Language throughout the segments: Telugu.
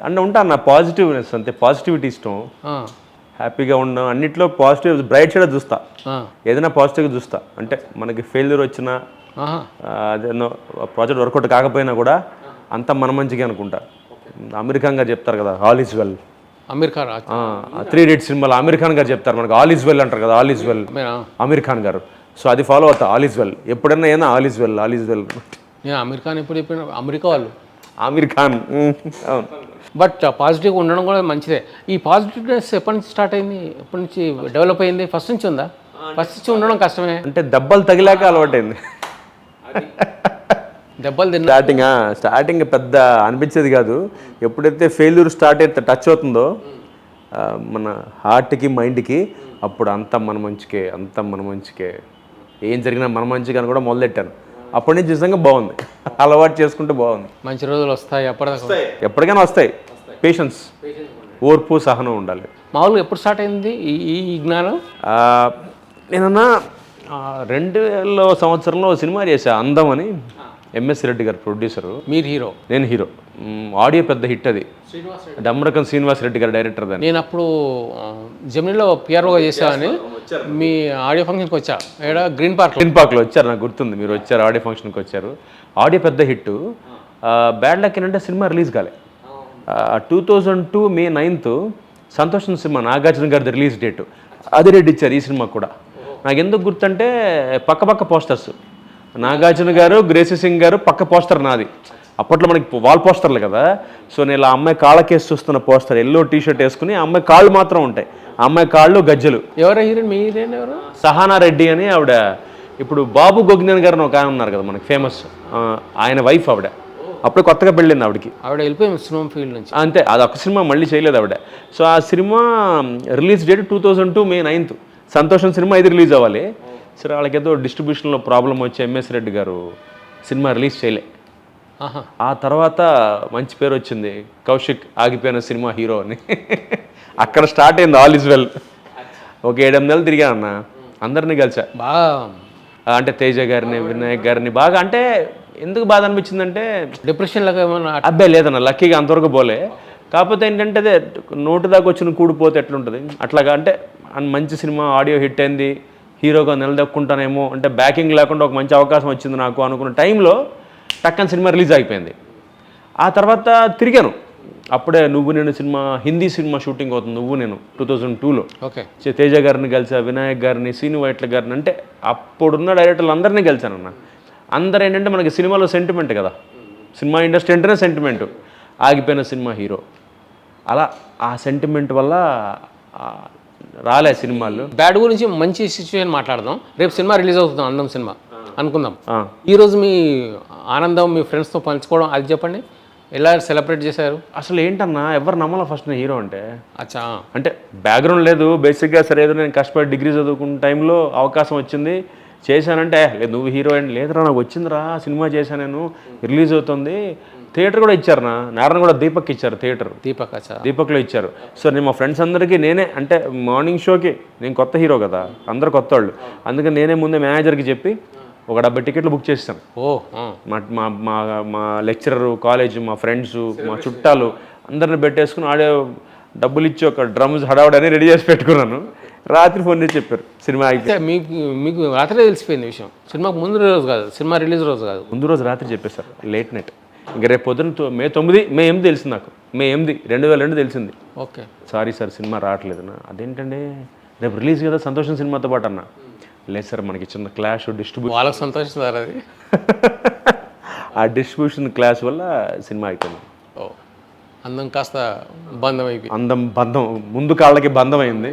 అంటే ఉంటాను నా పాజిటివ్నెస్ అంతే, పాజిటివిటీ ఇష్టం, హ్యాపీగా ఉండడం, అన్నిట్లో పాజిటివ్ బ్రైట్ సైడ్ చూస్తా, ఏదైనా పాజిటివ్గా చూస్తా. అంటే మనకి ఫెయిల్యూర్ వచ్చినా అదేనో ప్రాజెక్ట్ వర్కౌట్ కాకపోయినా కూడా అంతా మన మంచిగా అనుకుంటా. అమీర్ ఖాన్ గారు చెప్తారు కదా all is well, Aamir Khan 3 Idiots సినిమాలో అమీర్ ఖాన్ గారు చెప్తారు మనకు ఆల్ ఈజ్ వెల్ అంటారు కదా, all is well Aamir Khan గారు. సో అది ఫాలో అవుతా, ఆల్ ఈజ్ వెల్, ఎప్పుడైనా ఏనా all is well, all is well. నేను అమీర్ ఖాన్ ఎప్పుడు చెప్పిన అమెరికా వాళ్ళు ఆమీర్ ఖాన్. అవును. బట్ పాజిటివ్గా ఉండడం కూడా మంచిదే. ఈ పాజిటివ్నెస్ ఎప్పటి నుంచి స్టార్ట్ అయింది, ఎప్పటి నుంచి డెవలప్ అయింది? ఫస్ట్ నుంచి ఉందా? ఫస్ట్ నుంచి ఉండడం కష్టమే. అంటే దెబ్బలు తగిలాక అలవాటైంది. దెబ్బలు తిన్నా స్టార్టింగ్ పెద్ద అనిపించేది కాదు. ఎప్పుడైతే ఫెయిల్యూర్ స్టార్ట్ అయితే టచ్ అవుతుందో మన హార్ట్కి మైండ్కి, అప్పుడు అంతా మన మంచికే, అంతా మన మంచికే, ఏం జరిగినా మన మంచిగా అని కూడా మొదలెట్టాను. అప్పటి నుంచి నిజంగా బాగుంది, అలవాటు చేసుకుంటే బాగుంది. మంచి రోజులు వస్తాయి, ఎప్పటికైనా వస్తాయి. పేషెన్స్, ఓర్పు, సహనం ఉండాలి. మామూలుగా ఎప్పుడు స్టార్ట్ అయింది ఈ జ్ఞానం? నేనన్నా 2000 సంవత్సరంలో సినిమా చేశా అందం అని, ఎంఎస్ రెడ్డి గారు ప్రొడ్యూసరు, మీరు హీరో, నేను హీరో. ఆడియో పెద్ద హిట్ అది, డమ్మరకం శ్రీనివాస్ రెడ్డి గారు డైరెక్టర్. దాన్ని నేను అప్పుడు జమినీలో పిఆర్ఓగా చేసామని మీ ఆడియో ఫంక్షన్కి వచ్చా, ఇక్కడ గ్రీన్ పార్క్లో వచ్చారు, నాకు గుర్తుంది. మీరు వచ్చారు, ఆడియో ఫంక్షన్కి వచ్చారు. ఆడియో పెద్ద హిట్. బ్యాడ్ లక్ ఏంటంటే సినిమా రిలీజ్ కాలే. 2002 May 9th సంతోషం సినిమా నాగార్జున గారిది రిలీజ్ డేటు, అది రెడ్డి ఇచ్చారు ఈ సినిమా కూడా. నాకు ఎందుకు గుర్తంటే పక్క పోస్టర్స్, నాగార్జున గారు, గ్రేసీ సింగ్ గారు, పక్క పోస్టర్ నాది. అప్పట్లో మనకి వాల్ పోస్టర్లు కదా. సో నేను ఇలా అమ్మాయి కాళ్ళకేసి చూస్తున్న పోస్టర్, ఎల్లో టీషర్ట్ వేసుకుని, ఆ అమ్మాయి కాళ్ళు మాత్రం ఉంటాయి, ఆ అమ్మాయి కాళ్ళు గజ్జలు. ఎవరు హీరోయిన్? మీ హీరోయిన్ ఎవరు? సహానా రెడ్డి అని ఆవిడ. ఇప్పుడు బాబు గోగ్నేన్ గారు ఒక ఆయన ఉన్నారు కదా మనకి ఫేమస్, ఆయన వైఫ్ ఆవిడ. అప్పుడు కొత్తగా పెళ్ళింది ఆవిడకి. ఆవిడ వెళ్ళిపోయింది సినిమా ఫీల్డ్ నుంచి. అంతే, అది ఒక సినిమా మళ్ళీ చేయలేదు ఆవిడ. సో ఆ cinema release date 2002 May 9th. సంతోషం సినిమా ఇది రిలీజ్ అవ్వాలి. సరే వాళ్ళకి ఏదో డిస్ట్రిబ్యూషన్లో ప్రాబ్లం వచ్చి ఎంఎస్ రెడ్డి గారు సినిమా రిలీజ్ చేయలే. ఆ తర్వాత మంచి పేరు వచ్చింది, కౌశిక్ ఆగిపోయిన సినిమా హీరో అని. అక్కడ స్టార్ట్ అయింది ఆల్ ఈజ్ వెల్. ఒక 7-8 నెలలు తిరిగాను అన్న, అందరినీ కలిసా బాగా. అంటే తేజ గారిని, వినాయక్ గారిని బాగా. అంటే ఎందుకు బాధ అనిపించిందంటే డిప్రెషన్ లాగా ఏమన్నా? అబ్బాయి లేదన్న, లక్కీగా అంతవరకు పోలే. కాకపోతే ఏంటంటే అదే నోటు దాకా వచ్చిన కూడిపోతే ఎట్లుంటుంది అట్లాగా. అంటే మంచి సినిమా ఆడియో హిట్ అయింది, హీరోగా నిలదొక్కుంటానేమో, అంటే బ్యాకింగ్ లేకుండా ఒక మంచి అవకాశం వచ్చింది నాకు అనుకున్న టైంలో టక్కన సినిమా రిలీజ్ అయిపోయింది. ఆ తర్వాత తిరిగాను. అప్పుడే నువ్వు నేను సినిమా, హిందీ సినిమా షూటింగ్ అవుతుంది, నువ్వు నేను 2002లో. ఓకే. తేజ గారిని కలిసా, వినాయక్ గారిని, శ్రీను వైట్ల గారిని, అంటే అప్పుడున్న డైరెక్టర్లు అందరినీ కలిసానన్న. అందరూ ఏంటంటే మనకి సినిమాలో సెంటిమెంట్ కదా, సినిమా ఇండస్ట్రీ అంటేనే సెంటిమెంటు. ఆగిపోయిన సినిమా హీరో, అలా ఆ సెంటిమెంట్ వల్ల రాలే సినిమాలు. బ్యాడ్ గురించి మంచి సిచ్యువేషన్ మాట్లాడదాం. రేపు సినిమా రిలీజ్ అవుతుంది, అందం సినిమా అనుకుందాం. ఈరోజు మీ ఆనందం మీ ఫ్రెండ్స్తో పంచుకోవడం అది చెప్పండి, ఎలా సెలబ్రేట్ చేశారు? అసలు ఏంటన్నా ఎవరు నమ్మలా ఫస్ట్ నేను హీరో అంటే. అచ్చా, అంటే బ్యాక్గ్రౌండ్ లేదు బేసిక్గా. సరే ఏదో నేను కష్టపడి డిగ్రీ చదువుకున్న టైంలో అవకాశం వచ్చింది, చేశానంటే లేదు నువ్వు హీరో అండి, లేదురా నాకు వచ్చిందిరా సినిమా చేశాను నేను, రిలీజ్ అవుతుంది. థియేటర్ కూడా ఇచ్చారు, నారాయణ కూడా దీపక్ ఇచ్చారు, థియేటర్ దీపక్లో ఇచ్చారు. సో నేను మా ఫ్రెండ్స్ అందరికీ నేనే, అంటే మార్నింగ్ షోకి నేను కొత్త హీరో కదా, అందరు కొత్త వాళ్ళు, అందుకని నేనే ముందే మేనేజర్కి చెప్పి ఒక 70 టికెట్లు బుక్ చేస్తాను. మా లెక్చరరు, కాలేజ్, మా ఫ్రెండ్స్, మా చుట్టాలు అందరిని పెట్టేసుకుని ఆడే డబ్బులు ఇచ్చి ఒక డ్రమ్స్ హడావడని రెడీ చేసి పెట్టుకున్నాను. రాత్రి ఫోన్ చేసి చెప్పారు సినిమా అయితే. మీకు రాత్రి తెలిసిపోయింది విషయం, సినిమాకు ముందు రోజు కాదు, సినిమా రిలీజ్ రోజు కాదు, ముందు రోజు రాత్రి చెప్పేశారు, లేట్ నైట్. ఇంకా రేపు పొద్దున్న May 8 తెలిసింది నాకు, May 8, 2002 తెలిసింది. ఓకే, సారీ సార్ సినిమా రావట్లేదు. అదేంటంటే రేపు రిలీజ్ కదా సంతోషం సినిమాతో పాటు అన్న. లేదు సార్ మనకి చిన్న క్లాష్ డిస్ట్రిబ్యూషన్, వాళ్ళకి సంతోషం సార్ అది. ఆ డిస్ట్రిబ్యూషన్ క్లాష్ వల్ల సినిమా అయిపోయింది. అందం కాస్త బంధం అయిపోయింది. బంధం ముందు కాళ్ళకి బంధం అయింది.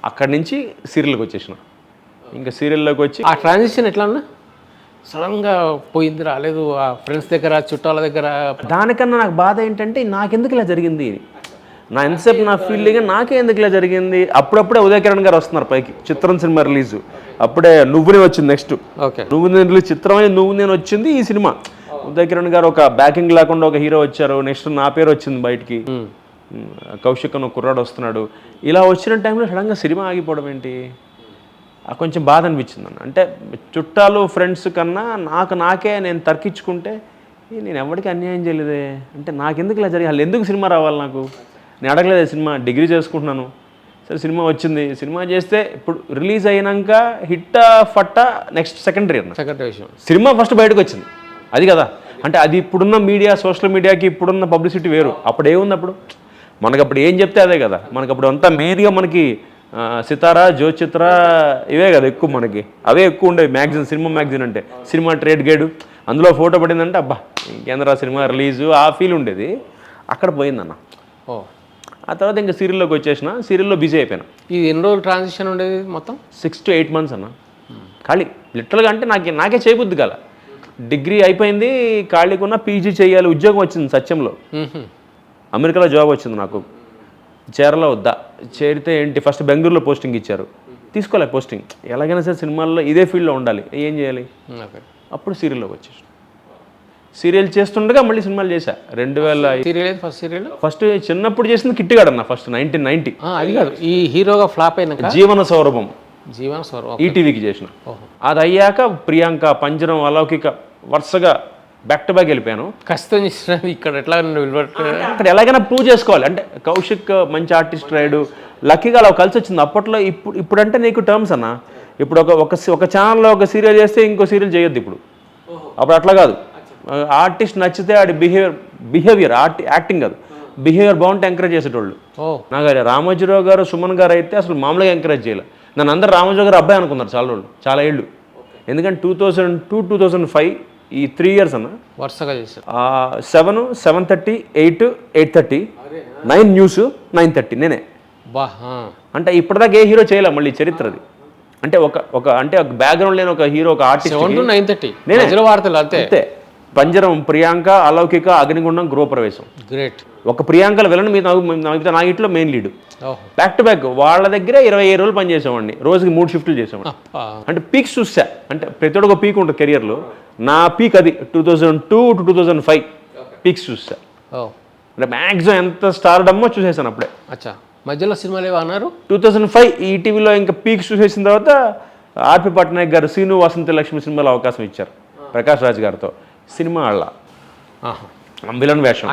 అక్కడి నుంచి సీరియల్కి వచ్చేసిన. ఇంకా సీరియల్లోకి వచ్చి ఆ ట్రాన్సిషన్ ఎట్లా అన్నా సడన్గా పోయింది, రాలేదు, ఆ ఫ్రెండ్స్ దగ్గర, చుట్టాల దగ్గర. దానికన్నా నాకు బాధ ఏంటంటే నాకెందుకు ఇలా జరిగింది, నా ఎంతసేపు నా ఫీల్డింగ్ నాకే ఎందుకు ఇలా జరిగింది. అప్పుడప్పుడే ఉదయ్ కిరణ్ గారు వస్తున్నారు పైకి, చిత్రం సినిమా రిలీజు. అప్పుడే నువ్వునే వచ్చింది నెక్స్ట్. ఓకే, నువ్వు నేను చిత్రం అయి నువ్వు నేను వచ్చింది ఈ సినిమా. ఉదయ్ కిరణ్ గారు ఒక బ్యాకింగ్ లేకుండా ఒక హీరో వచ్చారు. నెక్స్ట్ నా పేరు వచ్చింది బయటికి, కౌశిక్ అని కుర్రాడు వస్తున్నాడు. ఇలా వచ్చిన టైంలో సడన్గా సినిమా ఆగిపోవడం ఏంటి, కొంచెం బాధ అనిపించింది అన్న. అంటే చుట్టాలు ఫ్రెండ్స్ కన్నా నాకే నేను తర్కించుకుంటే నేను ఎవరికి అన్యాయం చేయలేదే అంటే నాకెందుకు ఇలా జరిగి వాళ్ళు ఎందుకు సినిమా రావాలి నాకు నేను అడగలేదు సినిమా డిగ్రీ చేసుకుంటున్నాను సరే సినిమా వచ్చింది సినిమా చేస్తే ఇప్పుడు రిలీజ్ అయినాక హిట్టా ఫట్టా నెక్స్ట్ సెకండరీ విషయం సినిమా ఫస్ట్ బయటకు వచ్చింది అది కదా అంటే అది ఇప్పుడున్న మీడియా సోషల్ మీడియాకి ఇప్పుడున్న పబ్లిసిటీ వేరు అప్పుడు ఏముంది అప్పుడు మనకు అప్పుడు ఏం చెప్తే అదే కదా మనకు అప్పుడు అంతా మెయిన్గా మనకి సితారా జ్యోతిచిత్ర ఇవే కదా ఎక్కువ మనకి అవే ఎక్కువ ఉండేవి మ్యాగజైన్ సినిమా మ్యాగజైన్ అంటే సినిమా ట్రేడ్ గైడ్ అందులో ఫోటో పడిందంటే అబ్బా ఇంకేంద్రా సినిమా రిలీజు ఆ ఫీల్ ఉండేది అక్కడ పోయిందన్న ఆ తర్వాత ఇంకా సీరియల్లోకి వచ్చేసిన సీరియల్లో బిజీ అయిపోయాను ఇది ఎన్ని రోజులు ట్రాన్సిషన్ ఉండేది మొత్తం 6 to 8 months అన్న ఖాళీ లిటరల్గా అంటే నాకే చేయబుద్ది కాల డిగ్రీ అయిపోయింది ఖాళీగా ఉన్న పీజీ చేయాలి ఉద్యోగం వచ్చింది సత్యంలో అమెరికాలో జాబ్ వచ్చింది నాకు చేరలో వద్దా చేరితే ఏంటి ఫస్ట్ బెంగళూరులో పోస్టింగ్ ఇచ్చారు తీసుకోలే పోస్టింగ్ ఎలాగైనా సరే సినిమాల్లో ఇదే ఫీల్డ్లో ఉండాలి ఏం చేయాలి అప్పుడు సీరియల్లోకి వచ్చేసి సీరియల్ చేస్తుండగా మళ్ళీ సినిమాలు చేశా 2000 ఫస్ట్ చిన్నప్పుడు చేసింది కిట్టిగాడు అన్న ఫస్ట్ 1990 అది కాదు ఈ హీరోగా ఫ్లాప్ అయినాక జీవన సౌరభం ఈటీవీకి చేసిన అది అయ్యాక ప్రియాంక పంజరం అలౌకిక వరుసగా బ్యాక్ టు బ్యాక్ వెళ్ళిపోయాను కష్టం ఇక్కడ ఎట్లా అక్కడ ఎలాగైనా ప్రూవ్ చేసుకోవాలి అంటే కౌశిక్ మంచి ఆర్టిస్ట్ రాయుడు లక్కీగా అలా కలిసి వచ్చింది అప్పట్లో ఇప్పుడంటే నీకు టర్మ్స్ అన్న ఇప్పుడు ఒక ఛానల్లో ఒక సీరియల్ చేస్తే ఇంకో సీరియల్ చేయొద్దు ఇప్పుడు అప్పుడు అట్లా కాదు ఆర్టిస్ట్ నచ్చితే ఆడి బిహేవియర్ యాక్టింగ్ కాదు బిహేవియర్ బాగుంటే ఎంకరేజ్ చేసేటోళ్ళు నాకు రామోజీరావు గారు సుమన్ గారు అయితే అసలు మామూలుగా ఎంకరేజ్ చేయలే నన్ను అందరు రామోజీరావు గారు అబ్బాయి అనుకున్నారు చాలా రోజులు చాలా ఏళ్ళు ఎందుకంటే 2002-2005 ఈ 3 years అన్న వరుసగా చేశారు 7, 7:30, 8, 8:30 9 న్యూస్ 9:30 నేనే అంటే ఇప్పటిదాకా ఏ హీరో చేయలే మళ్ళీ చరిత్రది అంటే ఒక బ్యాక్గ్రౌండ్ లేని ఒక హీరో ఒక ఆర్టిస్ట్ 9:30 నేనే వార్తలు అంతే పంజరం ప్రియాంక అలౌకిక అగ్నిగుండం గృహప్రవేశం గ్రేట్ ఒక ప్రియాంకల విలన్ మీద నా ఇంట్లో main lead back to back వాళ్ళ దగ్గర 27 రోజులు పనిచేసేవాడిని రోజుకి 3 షిఫ్ట్లు చేసేవాడిని అంటే పీక్స్ చూసా అంటే ప్రతి ఒక్క పీక్ ఉంటుంది కెరియర్లో నా పీక్ అది 2002 to 2005 పీక్స్ చూసా అంటే మ్యాక్సిమం ఎంత స్టార్డమ్మో చూసేసాను అప్పుడే మధ్యలో సినిమాలు ఏవో అన్నారు 2005 ఈటీవీలో ఇంకా పీక్స్ చూసేసిన తర్వాత ఆర్పి పట్నాయక్ గారు సీను వసంత లక్ష్మి సినిమాలో అవకాశం ఇచ్చారు ప్రకాష్ రాజ్ గారితో సినిమా అళ్ళ విలన్ వేషం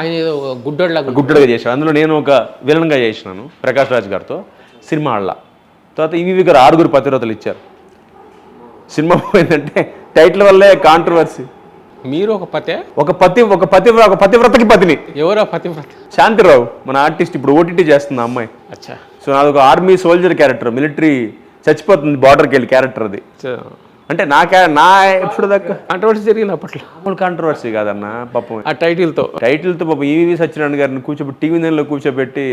గుడ్డోడుగా చేశాను అందులో నేను ఒక విలన్గా చేసినాను ప్రకాష్ రాజ్ గారితో సినిమా అళ్ళ తర్వాత ఈవీవి గారు 6 పతివ్రతలు ఇచ్చారు సినిమా పోయిందంటే టైటిల్ వల్లే కాంట్రవర్సీ మీరు ఒక పతివ్రతకి పతిని ఎవరో పతివ్రత శాంతిరావు మన ఆర్టిస్ట్ ఇప్పుడు ఓటీటీ చేస్తుంది ఆ అమ్మాయి సో నాదొక ఆర్మీ సోల్జర్ క్యారెక్టర్ మిలిటరీ చచ్చిపోతుంది బార్డర్కి వెళ్ళి క్యారెక్టర్ అది అంటే నా ఎప్పుడు దాకా కాంట్రవర్సీ జరిగింది అప్పట్లో మామూలు కాంట్రవర్సీ కాదన్న పాపం ఆ టైటిల్తో పాపం ఈవీవి సత్యనారాయణ గారిని కూర్చోబెట్టి టీవీ నెలలో కూర్చోబెట్టి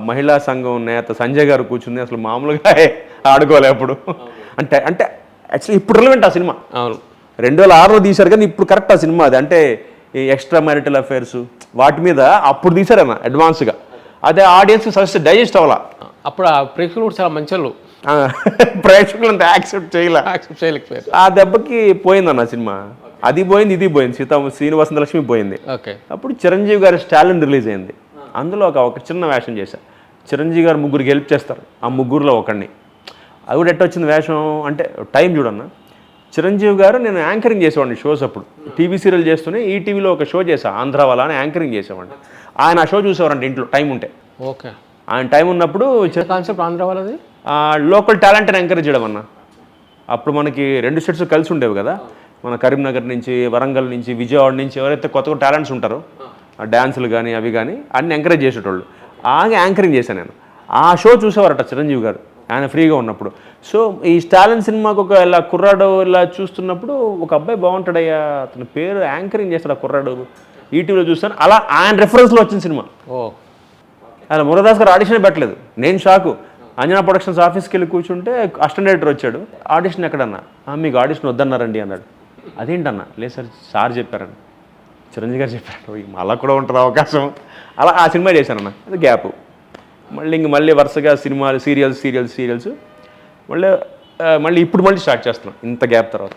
మహిళా సంఘం నేత సంజయ్ గారు కూర్చుంది అసలు మామూలుగా ఆడుకోలే అప్పుడు అంటే యాక్చువల్లీ ఇప్పుడు రిలవెంట్ ఆ సినిమా అవును 2006లో తీశారు కానీ ఇప్పుడు కరెక్ట్ ఆ సినిమా అది అంటే ఎక్స్ట్రా మ్యారిటల్ అఫైర్స్ వాటి మీద అప్పుడు తీశారన్న అడ్వాన్స్గా అదే ఆడియన్స్ సజెస్ట్ డైజెస్ట్ అవ్వాలా అప్పుడు ఆ ప్రేక్షకులు కూడా చాలా మంచి వాళ్ళు ప్రేక్షకులు అంతా యాక్సెప్ట్ చేయలేకపోయారు ఆ దెబ్బకి పోయిందన్న సినిమా అది పోయింది ఇది పోయింది శ్రీను వసంత లక్ష్మి పోయింది అప్పుడు చిరంజీవి గారి స్టాలిన్ రిలీజ్ అయింది అందులో ఒక చిన్న వేషం చేశారు చిరంజీవి గారు 3 హెల్ప్ చేస్తారు ఆ 3లో ఒకడిని అది కూడా ఎట్టొచ్చింది వేషం అంటే టైం చూడన్న చిరంజీవి గారు నేను యాంకరింగ్ చేసేవాడిని షోస్ అప్పుడు టీవీ సీరియల్ చేస్తూనే ఈటీవీలో ఒక షో చేశా ఆంధ్ర వాళ్ళ అని యాంకరింగ్ చేసేవాడిని ఆయన ఆ షో చూసేవారంటే ఇంట్లో టైం ఉంటే ఆయన టైం ఉన్నప్పుడు కాన్సెప్ట్ ఆంధ్ర వాళ్ళది లోకల్ టాలెంట్ని ఎంకరేజ్ చేయడం అన్న అప్పుడు మనకి 2 స్టేట్స్ కలిసి ఉండేవి కదా మన కరీంనగర్ నుంచి వరంగల్ నుంచి విజయవాడ నుంచి ఎవరైతే కొత్త టాలెంట్స్ ఉంటారో డ్యాన్సులు కానీ అవి కానీ అన్ని ఎంకరేజ్ చేసేటోళ్ళు యాంకరింగ్ చేశాను నేను ఆ షో చూసేవారట చిరంజీవి గారు ఆయన ఫ్రీగా ఉన్నప్పుడు సో ఈ స్టాలిన్ సినిమాకు ఒక ఇలా కుర్రాడు ఇలా చూస్తున్నప్పుడు ఒక అబ్బాయి బాగుంటాడయ్యా అతని పేరు యాంకరింగ్ చేస్తాడు ఆ కుర్రాడు ఈటీవీలో చూస్తాను అలా ఆయన రెఫరెన్స్లో వచ్చిన సినిమా అలా మురదాస్ గారు ఆడిషన్ పెట్టలేదు నేను షాకు అంజనా ప్రొడక్షన్స్ ఆఫీస్కి వెళ్ళి కూర్చుంటే అసిస్టెంట్ డైరెక్టర్ వచ్చాడు ఆడిషన్ ఎక్కడన్నా మీకు ఆడిషన్ వద్దన్నారండి అన్నాడు అదేంటన్నా లేదు సార్ చెప్పారని చిరంజీవి గారు చెప్పారు అలా కూడా ఉంటుంది అవకాశం అలా ఆ సినిమా చేశానన్న అది గ్యాప్ మళ్ళీ వరుసగా సినిమాలు సీరియల్స్ మళ్ళీ ఇప్పుడు స్టార్ట్ చేస్తున్నాం ఇంత గ్యాప్ తర్వాత